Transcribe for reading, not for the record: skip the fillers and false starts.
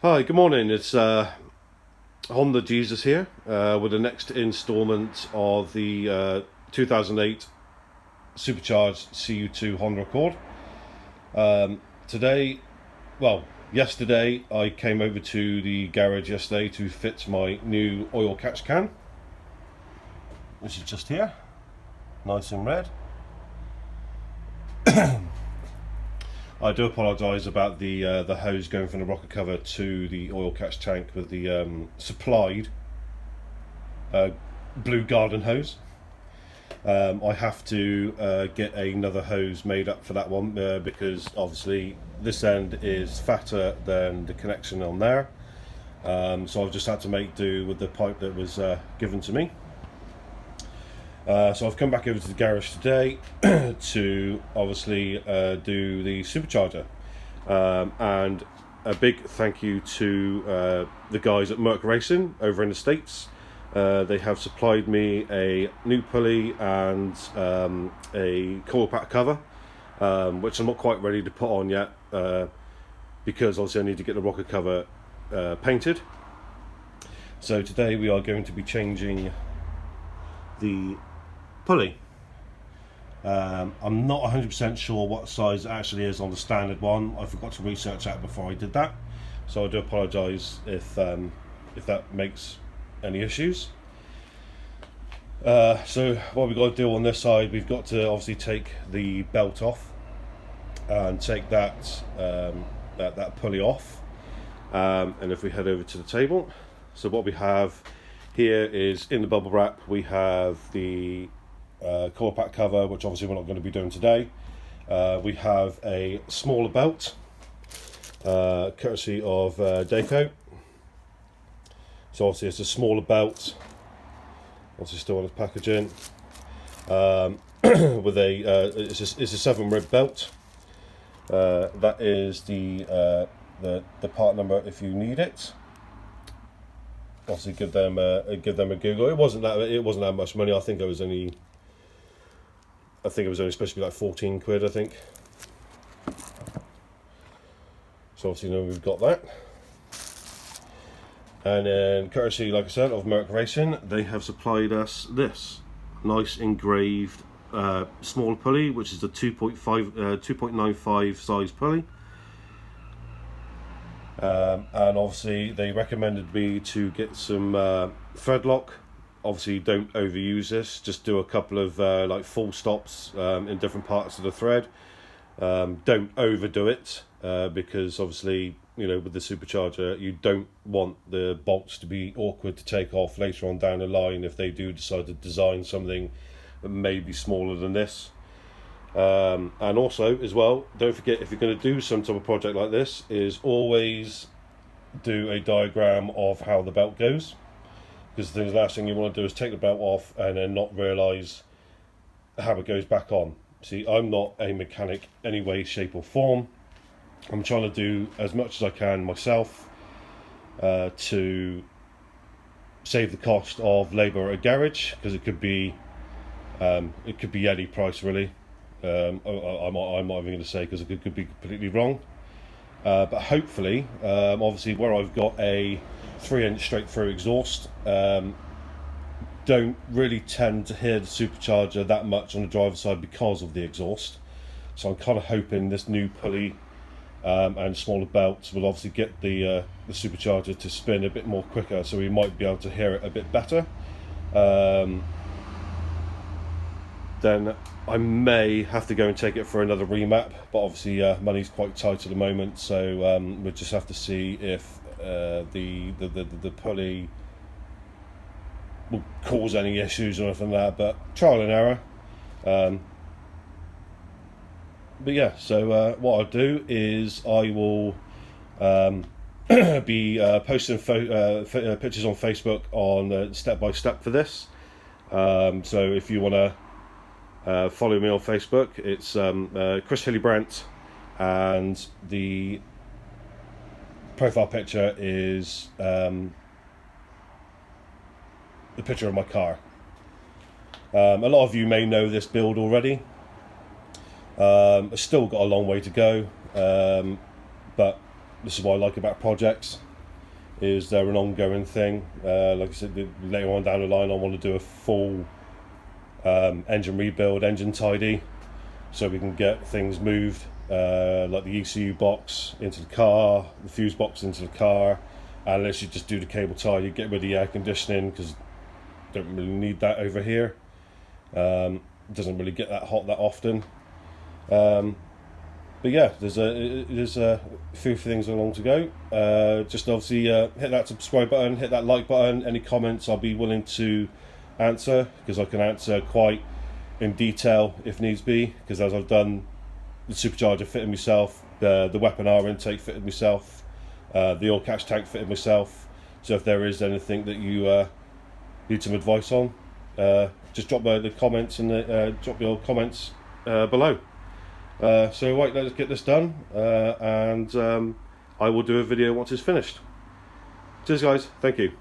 Hi, good morning. It's Honda Jesus here with the next instalment of the 2008 Supercharged CU2 Honda Accord. Today, well, yesterday I came over to the garage yesterday to fit my new oil catch can, which is just here, nice and red. I do apologise about the hose going from the rocker cover to the oil catch tank with the supplied blue garden hose. I have to get another hose made up for that one because obviously this end is fatter than the connection on there. So I've just had to make do with the pipe that was given to me. So I've come back over to the garage today to obviously do the supercharger, and a big thank you to the guys at Merc Racing over in the States. They have supplied me a new pulley and a coil pack cover, which I'm not quite ready to put on yet because obviously I need to get the rocker cover painted. So today we are going to be changing the pulley. I'm not 100% sure what size it actually is on the standard one. I forgot to research that before I did that, so I do apologise if that makes any issues. So what we've got to do on this side, we've got to obviously take the belt off and take that pulley off, and if we head over to the table, so what we have here is in the bubble wrap we have the coil pack cover, which obviously we're not going to be doing today. We have a smaller belt, courtesy of Daco. So obviously it's a smaller belt, obviously still on its packaging, with it's a 7 rib belt. That is the part number if you need it. Obviously give them a Google. It wasn't that much money. I think it was only supposed to be like 14 quid, I think. So obviously now we've got that. And then courtesy, like I said, of Merc Racing, they have supplied us this nice engraved small pulley, which is a 2.95 size pulley. And obviously they recommended me to get some thread lock. Obviously don't overuse this, just do a couple of like full stops in different parts of the thread. Don't overdo it because obviously, you know, with the supercharger you don't want the bolts to be awkward to take off later on down the line if they do decide to design something that may be smaller than this. And also as well, don't forget, if you're going to do some type of project like this, is always do a diagram of how the belt goes, because the last thing you want to do is take the belt off and then not realise how it goes back on. See, I'm not a mechanic any way, shape or form. I'm trying to do as much as I can myself to save the cost of labour at a garage, because it could be any price really. I'm not even going to say, because it could be completely wrong. But hopefully, obviously where I've got a 3-inch straight through exhaust, don't really tend to hear the supercharger that much on the driver's side because of the exhaust. So I'm kind of hoping this new pulley and smaller belts will obviously get the supercharger to spin a bit more quicker, so we might be able to hear it a bit better. Then I may have to go and take it for another remap, but obviously money's quite tight at the moment, so we'll just have to see if the pulley will cause any issues or anything like that, but trial and error. But yeah, so what I'll do is I will be posting pictures on Facebook on step by step for this. So if you want to follow me on Facebook, it's Chris Hillybrandt, and the profile picture is the picture of my car. A lot of you may know this build already. I've still got a long way to go, but this is what I like about projects. is there an ongoing thing. Like I said, later on down the line I want to do a full engine rebuild, engine tidy, so we can get things moved, like the ECU box into the car, the fuse box into the car, and literally just do the cable tie. You get rid of the air conditioning because don't really need that over here. It doesn't really get that hot that often. But yeah, there's a few things along to go. Just obviously hit that subscribe button, hit that like button. Any comments I'll be willing to answer, because I can answer quite in detail if needs be, because as I've done the supercharger fitted myself, the weapon R intake fitted myself, the oil catch tank fitted myself. So if there is anything that you need some advice on, just drop the comments and drop your comments below. So right, let's get this done, and I will do a video once it's finished. Cheers guys, thank you.